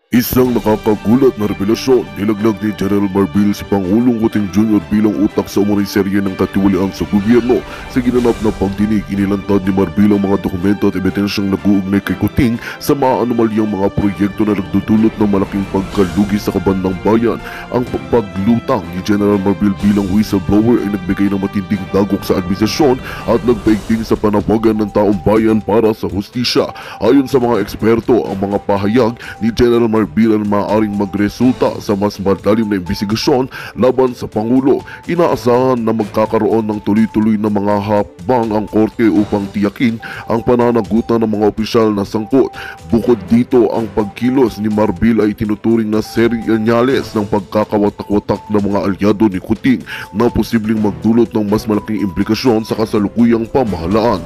Isang nakakagulat na revelasyon, nilaglag ni General Marbil si Pangulong Kuting Jr. bilang utak sa umunay serye ng katiwalian sa gobyerno. Sa ginanap na pagdinig, inilantad ni Marbil ang mga dokumento at ebidensyang nag-uugnay kay Kuting sa mga anomalyang mga proyekto na nagdudulot ng malaking pagkalugi sa kabandang bayan. Ang paglutang ni General Marbil bilang whistleblower ay nagbigay ng matinding dagok sa administrasyon at nagpaigting sa panawagan ng taong bayan para sa hustisya. Ayon sa mga eksperto, ang mga pahayag ni General Marbil ang maaaring magresulta sa mas malalim na imbestigasyon laban sa Pangulo. Inaasahan na magkakaroon ng tuloy-tuloy na mga hakbang ang korte upang tiyakin ang pananagutan ng mga opisyal na sangkot. Bukod dito, ang pagkilos ni Marbil ay tinuturing na senyales ng pagkakawatak-watak ng mga alyado ni Kuting na posibleng magdulot ng mas malaking implikasyon sa kasalukuyang pamahalaan.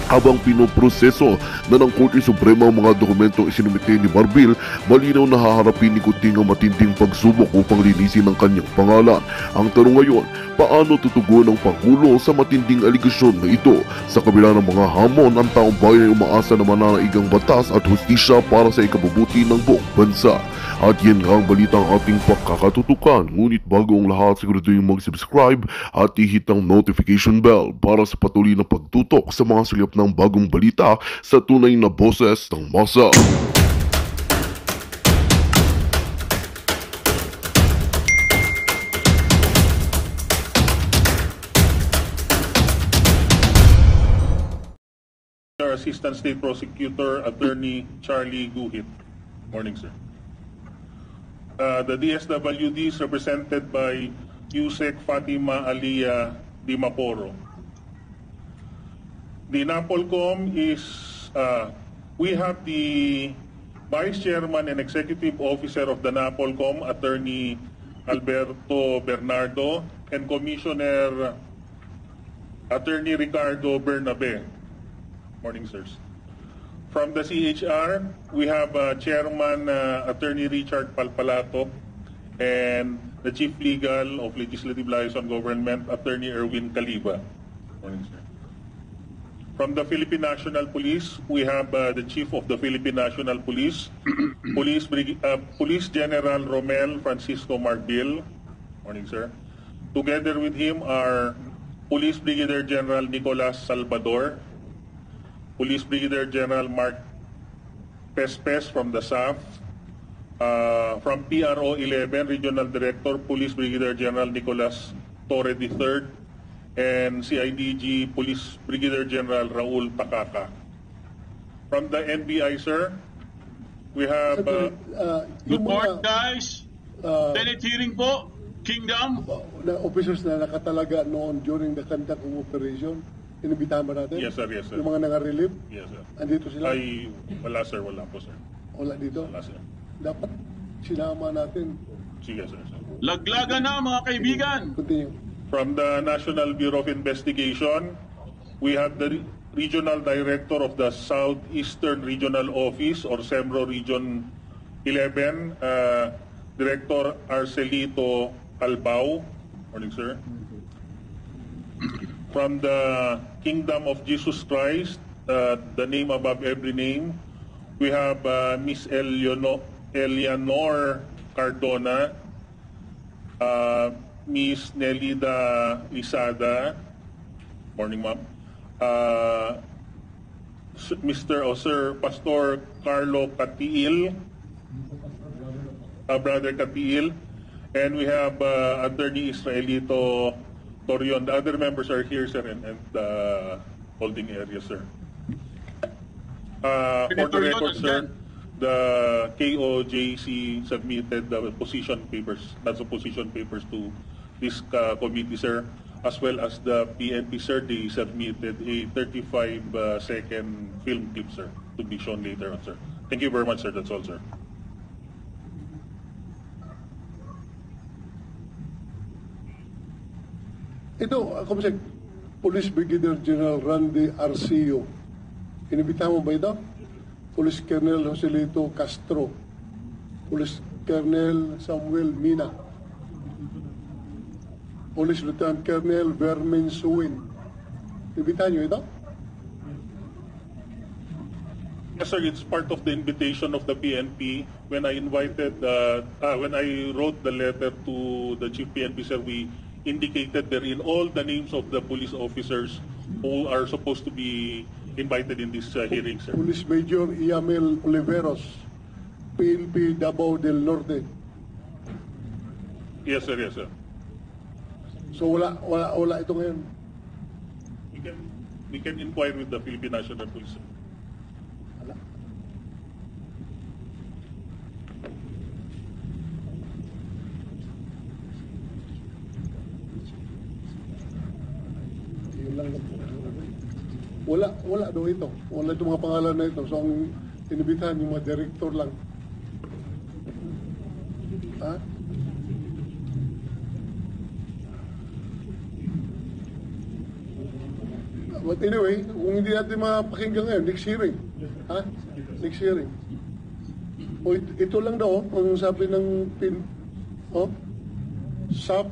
Habang pinoproseso na ng Korte Suprema ang mga dokumentong isinumite ni Marbil, malinaw na haharapin ni Kuting ang matinding pagsubok upang linisin ang kanyang pangalan. Ang tanong ngayon, paano tutugon ang Pangulo sa matinding aligasyon na ito? Sa kabila ng mga hamon, ang taong bayan ay umaasa na mananaigang batas at hustisya para sa ikabubuti ng buong bansa. At yan nga ang balitang ating pagkakatutukan. Ngunit bago ang lahat, siguraduhin mag-subscribe at i-hit ang notification bell para sa patuloy na pagtutok sa mga silip ng bagong balita sa tunay na boses ng masa. Assistant State Prosecutor Attorney Charlie Guhit. Morning, sir. The DSWD is represented by Yusek Fatima Alia Dimaporo. The NAPOLCOM is, we have the Vice Chairman and Executive Officer of the NAPOLCOM, Attorney Alberto Bernardo, and Commissioner Attorney Ricardo Bernabe. Morning, sirs. From the CHR, we have Chairman Attorney Richard Palpalato and the Chief Legal of Legislative Liaison Government, Attorney Erwin Caliba. Morning, sir. From the Philippine National Police, we have the Chief of the Philippine National Police, Police General Romel Francisco Marbil. Morning, sir. Together with him are Police Brigadier General Nicolas Salvador, Police Brigadier General Mark Pespes from the SAF, from PRO 11, Regional Director, Police Brigadier General Nicolas Torre III, and CIDG Police Brigadier General Raul Takaka. From the NBI, sir, we have... Good morning, guys. Senate hearing po, Kingdom. Na officers na nakatalaga noon during the conduct of operation, inibitahan ba natin? Yes, sir, yes, sir. Yung mga naka-relieve? Yes, sir. Andito sila? Ay, wala, sir. Wala po, sir. Wala dito? Wala, sir. Dapat sinama natin. Sige, sir. Laglagan na, mga kaibigan. Continue. From the National Bureau of Investigation, we have the Regional Director of the Southeastern Regional Office or SEMRO Region 11, Director Arcelito Albao. Morning, sir. From the Kingdom of Jesus Christ, the name above every name, we have Miss Eleanor Cardona, Miss Nelida Lisada. Morning, ma'am. Mr. or Sir Pastor Carlo Catiil, Brother Catiil, and we have Attorney Israelito Torion. The other members are here, sir, and holding area, sir. For the record, sir, the KOJC submitted the position papers, that's the position papers to this committee, sir, as well as the PNP, sir. They submitted a 35-second film clip, sir, to be shown later on, sir. Thank you very much, sir. That's all, sir. Ito, Komisek, Police Brigadier General Randy Arcio. Inibitahan mo ba ito? Police Colonel Joselito Castro. Police Colonel Samuel Mina. Police Lieutenant Colonel Vermin Suwin. Inibitahan nyo ito? Yes, sir. It's part of the invitation of the PNP. When I when I wrote the letter to the Chief PNP, sir, we indicated therein all the names of the police officers who are supposed to be invited in this hearing, sir. Police Major Iamel Oliveros, PNP Davao del Norte. Yes, sir. Yes, sir. So wala ito ngayon. We can inquire with the Philippine National Police, sir. Wala. Yun lang. Wala daw ito. Wala itong mga pangalan na ito. So ang inibitahan yung mga director lang. Ha? But anyway, kung hindi natin mapakinggan ngayon, next hearing. Ha? Next hearing. O ito lang daw, ang sabi ng SAP,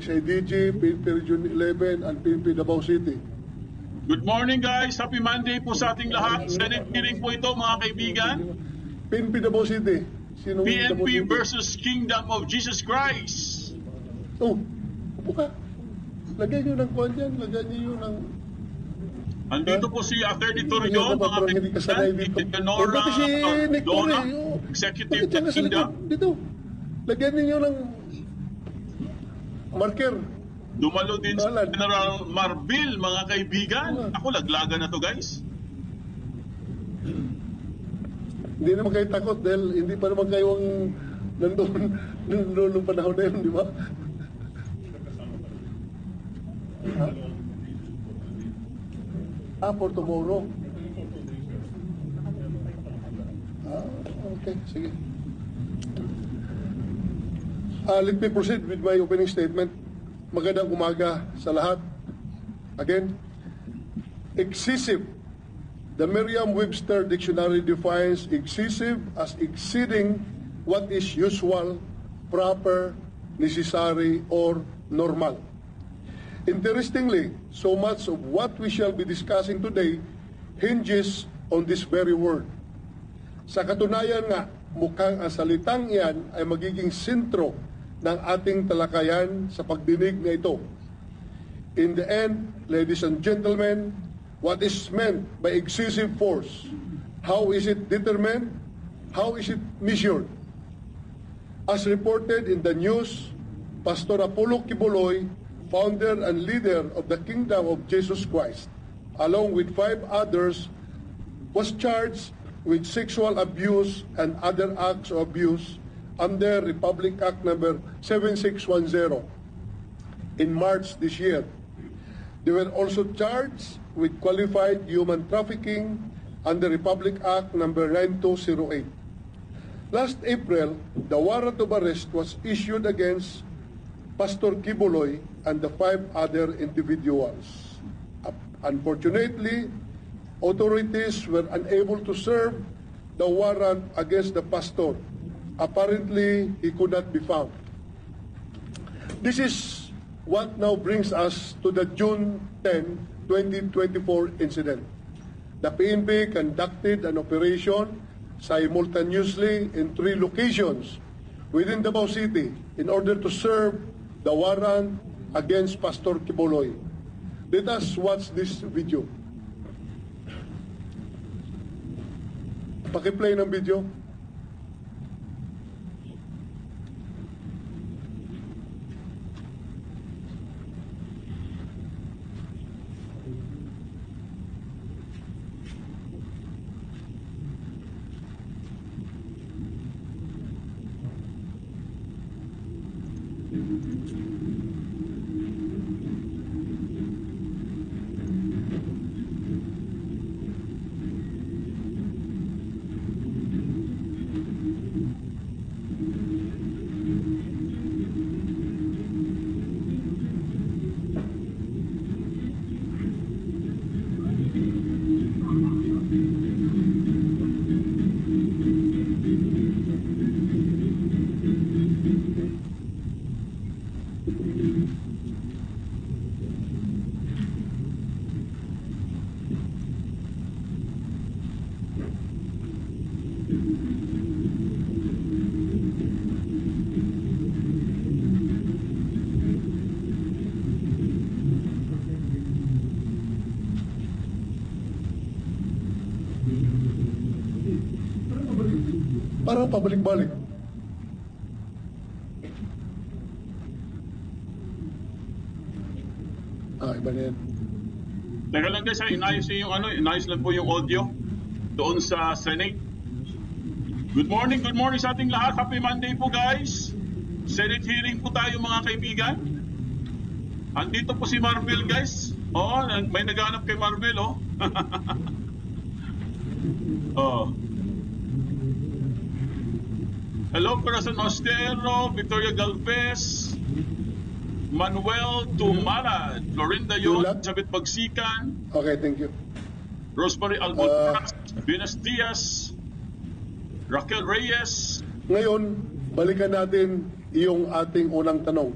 sa DG, PNP Region 11, and PNP Davao City. Good morning guys, happy Monday po sa ating lahat. Senate hearing po ito mga kaibigan. PNP Davao City. Sinong Davao PNP City? versus Kingdom of Jesus Christ. Oh, upo ka. Lagyan nyo ng kuwan dyan. Lagyan nyo ng... Andito po si Attorney Torreon, Hindi ako mga parang hindi kasanay kaibigan, dito. Leonora Bakit si Nick Torre? Donna, Oh, Executive bakit dyan ka sa Kingdom. likod? Dito. Lagyan ninyo ng marker. Dumalo din si Balan. General Marbil, mga kaibigan. Ako, laglagan na to guys. Hindi naman kayo takot dahil hindi pa naman kayo ang nandun nung panahon na yun, di ba? For tomorrow. Okay, sige. Let me proceed with my opening statement. Magandang umaga sa lahat. Again, excessive. The Merriam-Webster Dictionary defines excessive as exceeding what is usual, proper, necessary, or normal. Interestingly, so much of what we shall be discussing today hinges on this very word. Sa katunayan nga, mukhang ang salitang iyan ay magiging sentro ng ating talakayan sa pagdinig na ito. In the end, ladies and gentlemen, what is meant by excessive force? How is it determined? How is it measured? As reported in the news, Pastor Apollo Kibuloy, founder and leader of the Kingdom of Jesus Christ, along with 5 others, was charged with sexual abuse and other acts of abuse under Republic Act number 7610 in March this year. They were also charged with qualified human trafficking under Republic Act number 9208. Last April, the warrant of arrest was issued against Pastor Kibuloy and the 5 other individuals. Unfortunately, authorities were unable to serve the warrant against the pastor. Apparently, he could not be found. This is what now brings us to the June 10, 2024 incident. The PNP conducted an operation simultaneously in 3 locations within Davao City in order to serve the warrant against Pastor Kibuloy. Let us watch this video. Paki-play ng video. Parang pabalik-balik. Iba na yan. Teka lang guys, inayos lang po yung audio doon sa Senate. Good morning sa ating lahat. Happy Monday po guys. Senate hearing po tayo mga kaibigan. Andito po si Marvel guys. Oo, may naghanap kay Marvel oh. Oh. Hello, Corazon Ostero, Victoria Galvez, Manuel Tumala, Florinda Yon, Elizabeth Bagsikan. Okay, thank you. Rosemary Almonte, Venus Diaz, Raquel Reyes. Ngayon, balikan natin yung ating unang tanong.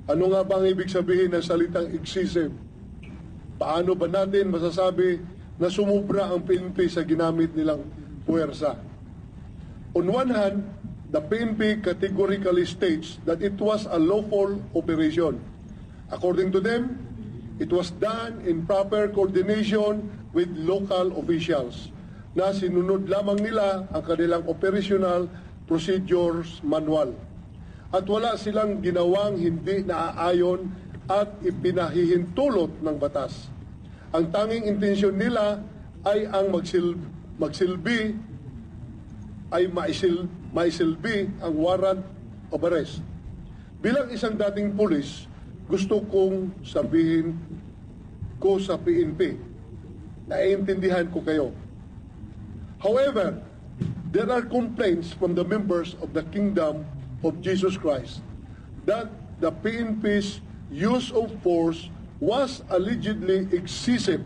Ano nga ba ang ibig sabihin ng salitang excessive? Paano ba natin masasabi na sumubra ang PNP sa ginamit nilang puwersa? On one hand, the PNP categorically states that it was a lawful operation. According to them, it was done in proper coordination with local officials na sinunod lamang nila ang kanilang operational procedures manual. At wala silang ginawang hindi naaayon at ipinahihintulot ng batas. Ang tanging intensyon nila ay ang maisilbi ang warrant of arrest. Bilang isang dating pulis, gusto kong sabihin ko sa PNP, naiintindihan ko kayo. However, there are complaints from the members of the Kingdom of Jesus Christ that the PNP's use of force was allegedly excessive.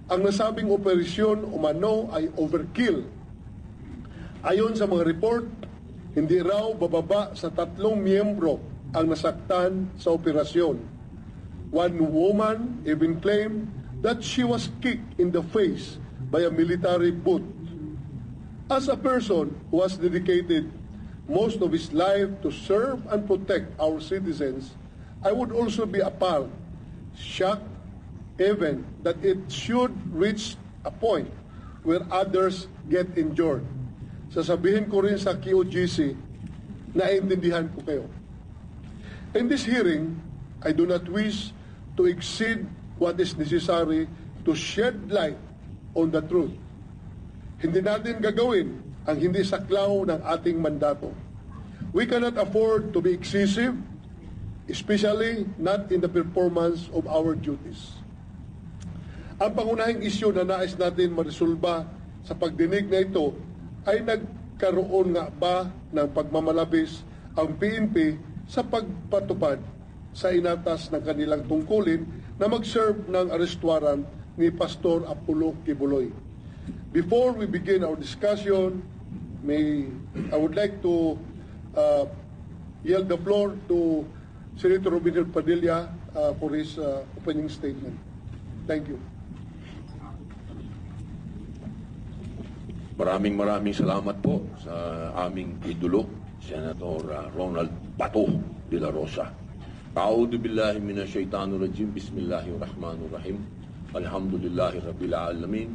Ang nasabing operasyon umano ay overkill. Ayon sa mga report, hindi raw bababa sa 3 miyembro ang nasaktan sa operasyon. One woman even claimed that she was kicked in the face by a military boot. As a person who has dedicated most of his life to serve and protect our citizens, I would also be appalled, shocked, even that it should reach a point where others get injured. Sasabihin ko rin sa QGC, naiintindihan ko kayo. In this hearing, I do not wish to exceed what is necessary to shed light on the truth. Hindi natin gagawin ang hindi saklaw ng ating mandato. We cannot afford to be excessive, especially not in the performance of our duties. Ang pangunahing isyu na nais natin maresolba sa pagdinig na ito ay nagkaroon nga ba ng pagmamalabis ang PNP sa pagpatupad sa inatas ng kanilang tungkulin na mag-serve ng arrest warrant ni Pastor Apollo Kibuloy. Before we begin our discussion, I would like to yield the floor to Senator Robin Padilla for his opening statement. Thank you. Maraming salamat po sa aming idolo, Senator Ronald Bato de la Rosa. A'udhu billahi minash shaitanir rajim. Bismillahirrahmanirrahim. Alhamdulillahi rabbil alamin.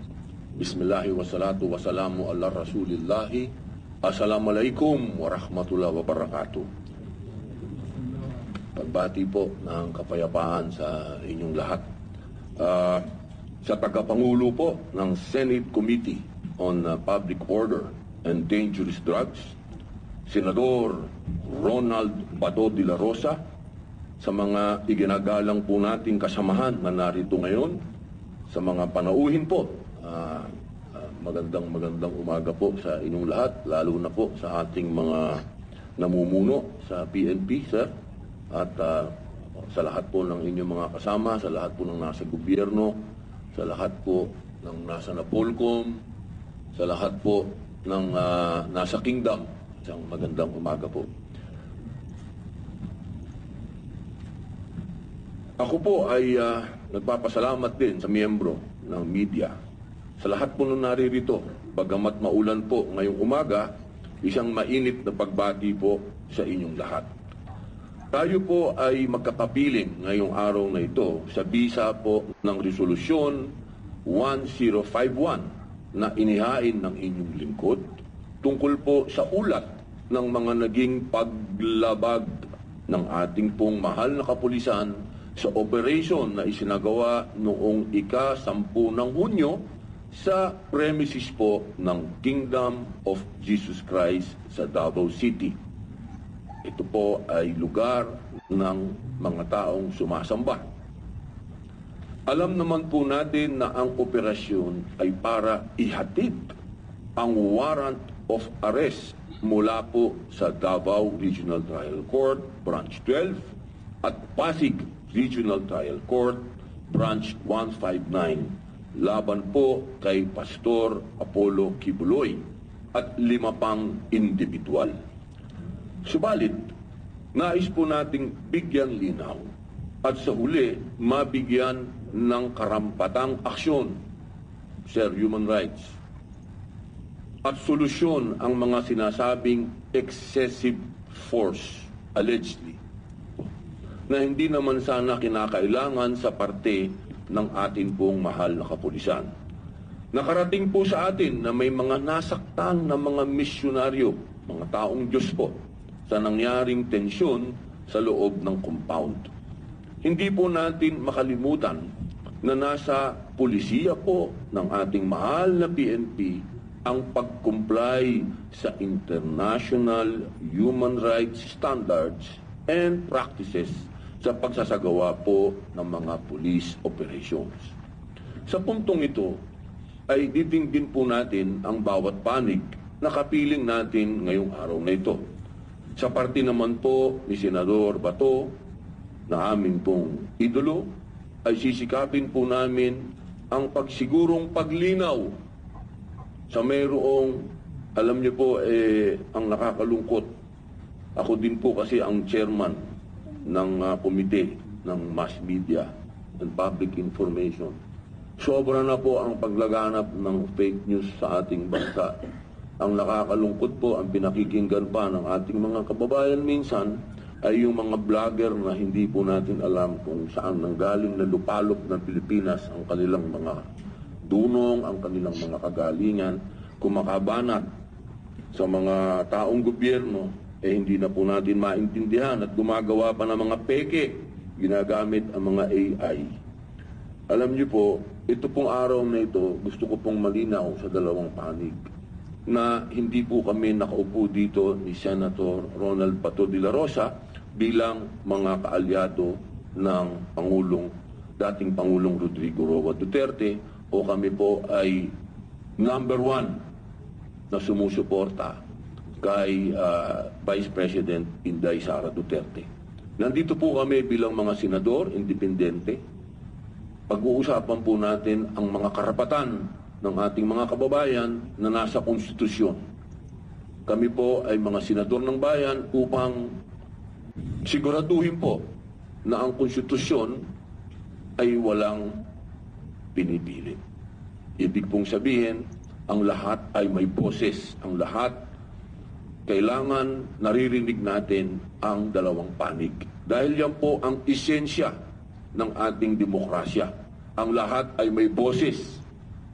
Bismillahi wassalatu wassalamu ala rasulillahi. Assalamualaikum warahmatullahi wabarakatuh. Pagbati po ng kapayapaan sa inyong lahat. Sa tagapangulo po ng Senate Committee on Public Order and Dangerous Drugs, Senador Ronald Bato de la Rosa, sa mga iginagalang po nating kasamahan na narito ngayon, sa mga panauhin po, magandang umaga po sa inyong lahat, lalo na po sa ating mga namumuno sa PNP, sir, at sa lahat po ng inyong mga kasama, sa lahat po ng nasa gobyerno, sa lahat po ng nasa Napolcom, sa lahat po ng nasa Kingdom. Isang magandang umaga po. Ako po ay nagpapasalamat din sa miyembro ng media. Sa lahat po nung naririto, bagamat maulan po ngayong umaga, isang mainit na pagbati po sa inyong lahat. Tayo po ay magkakapiling ngayong araw na ito sa bisa po ng Resolusyon 1051 na inihain ng inyong lingkod tungkol po sa ulat ng mga naging paglabag ng ating pong mahal na kapulisan sa operation na isinagawa noong ika-10 ng Hunyo sa premises po ng Kingdom of Jesus Christ sa Davao City. Ito po ay lugar ng mga taong sumasamba. Alam naman po natin na ang operasyon ay para ihatid ang warrant of arrest mula po sa Davao Regional Trial Court, Branch 12 at Pasig Regional Trial Court, Branch 159, laban po kay Pastor Apollo Kibuloy at 5 pang individual. Subalit, nais po nating bigyan linaw at sa huli mabigyan ng karampatang aksyon, Sir Human Rights, at solusyon ang mga sinasabing excessive force, allegedly, na hindi naman sana kinakailangan sa parte ng atin pong mahal na kapulisan. Nakarating po sa atin na may mga nasaktan na mga misyonaryo, mga taong Diyos po, sa nangyaring tensyon sa loob ng compound. Hindi po natin makalimutan na nasa pulisiya po ng ating mahal na PNP ang pag-comply sa international human rights standards and practices sa pagsasagawa po ng mga police operations. Sa puntong ito ay didinggin po natin ang bawat panig na kapiling natin ngayong araw na ito. Sa parte naman po ni Senador Bato, na amin pong idolo, ay sisikapin po namin ang pagsigurong paglinaw sa mayroong, alam niyo po, ang nakakalungkot. Ako din po kasi ang chairman ng komite ng mass media and public information. Sobra na po ang paglaganap ng fake news sa ating bansa. Ang nakakalungkot po, ang pinakikinggan pa ng ating mga kababayan minsan, ay yung mga vlogger na hindi po natin alam kung saan nanggaling na lupalop ng Pilipinas ang kanilang mga dunong, ang kanilang mga kagalingan, kumakabanat sa mga taong gobyerno, hindi na po natin maintindihan at gumagawa pa ng mga peke, ginagamit ang mga AI. Alam niyo po, ito pong araw na ito, gusto ko pong malinaw sa dalawang panig na hindi po kami nakaupo dito ni Senator Ronald Bato de la Rosa bilang mga kaalyado ng dating Pangulong Rodrigo Roa Duterte, o kami po ay number 1 na sumusuporta kay Vice President Inday Sara Duterte. Nandito po kami bilang mga senador, independente. Pag-uusapan po natin ang mga karapatan ng ating mga kababayan na nasa konstitusyon. Kami po ay mga senador ng bayan upang siguraduhin po na ang konstitusyon ay walang pinipili. Ibig pong sabihin, ang lahat ay may boses. Ang lahat, kailangan naririnig natin ang dalawang panig. Dahil yan po ang esensya ng ating demokrasya. Ang lahat ay may boses.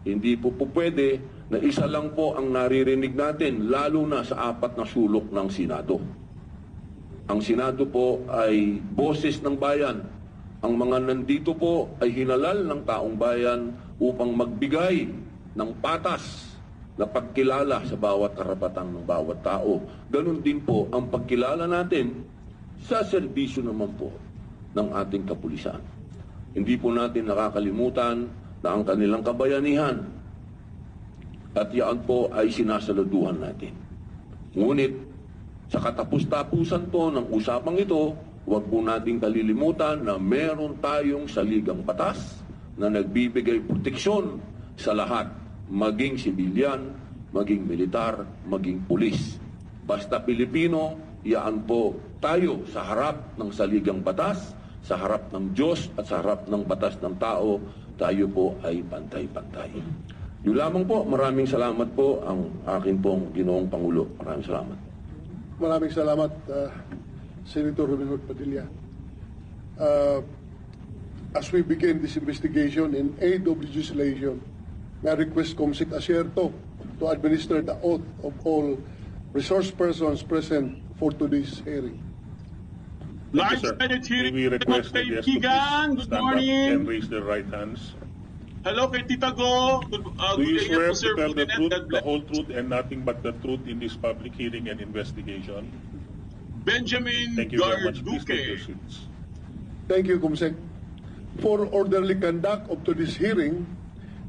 Hindi po pwede na isa lang po ang naririnig natin, lalo na sa 4 na sulok ng Senado. Ang Senado po ay boses ng bayan. Ang mga nandito po ay hinalal ng taong bayan upang magbigay ng patas na pagkilala sa bawat karapatan ng bawat tao. Ganun din po ang pagkilala natin sa serbisyo naman po ng ating kapulisan. Hindi po natin nakakalimutan na ang kanilang kabayanihan at yan po ay sinasaluduhan natin. Ngunit sa katapus-tapusan po ng usapang ito, huwag po nating kalilimutan na meron tayong saligang batas na nagbibigay proteksyon sa lahat, maging sibilyan, maging militar, maging pulis. Basta Pilipino, iyaan po tayo sa harap ng saligang batas, sa harap ng Diyos at sa harap ng batas ng tao, tayo po ay pantay-pantay. Yun lamang po, maraming salamat po ang akin pong Ginoong Pangulo. Maraming salamat. Maraming salamat, Senator Robin Hood Padilla. As we begin this investigation in aid of legislation, may I request Comsec Asierto to administer the oath of all resource persons present for today's hearing. Live Sir, Senate may hearing we mga request the guests to kaibigan. please Good stand up and morning. raise their right hands. Hello kay Tita Go. Do Good you day swear po, to Sir tell the Ferdinand. truth, God the bless. whole truth, and nothing but the truth in this public hearing and investigation? Benjamin Thank you very much. Please take your Garduque. seats. Thank you, Comsec. For orderly conduct of today's hearing,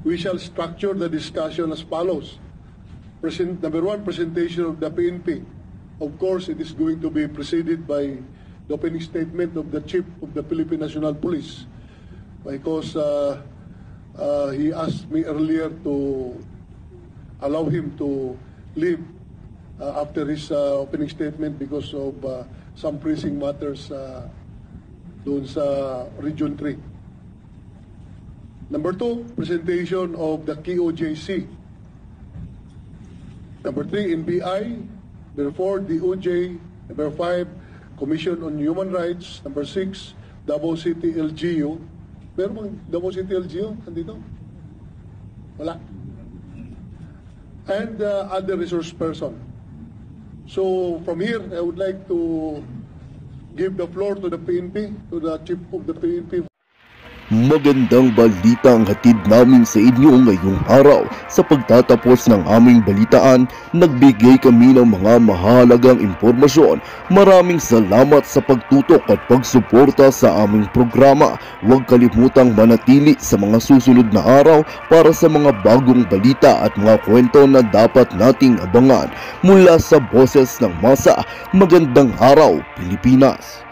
we shall structure the discussion as follows. Number one, presentation of the PNP. Of course, it is going to be preceded by the opening statement of the Chief of the Philippine National Police, because he asked me earlier to allow him to leave after his opening statement because of some pressing matters doon sa Region 3. Number two, presentation of the KOJC. Number 3, NBI. Number 4, DOJ. Number 5, Commission on Human Rights. Number 6, Davao City LGU. Meron bang Davao City LGU? Nandito? Wala. And other resource person. So from here, I would like to give the floor to the PNP, to the Chief of the PNP. Magandang balita ang hatid namin sa inyo ngayong araw. Sa pagtatapos ng aming balitaan, nagbigay kami ng mga mahalagang impormasyon. Maraming salamat sa pagtutok at pagsuporta sa aming programa. Huwag kalimutang manatili sa mga susunod na araw para sa mga bagong balita at mga kwento na dapat nating abangan. Mula sa Boses ng Masa, magandang araw Pilipinas!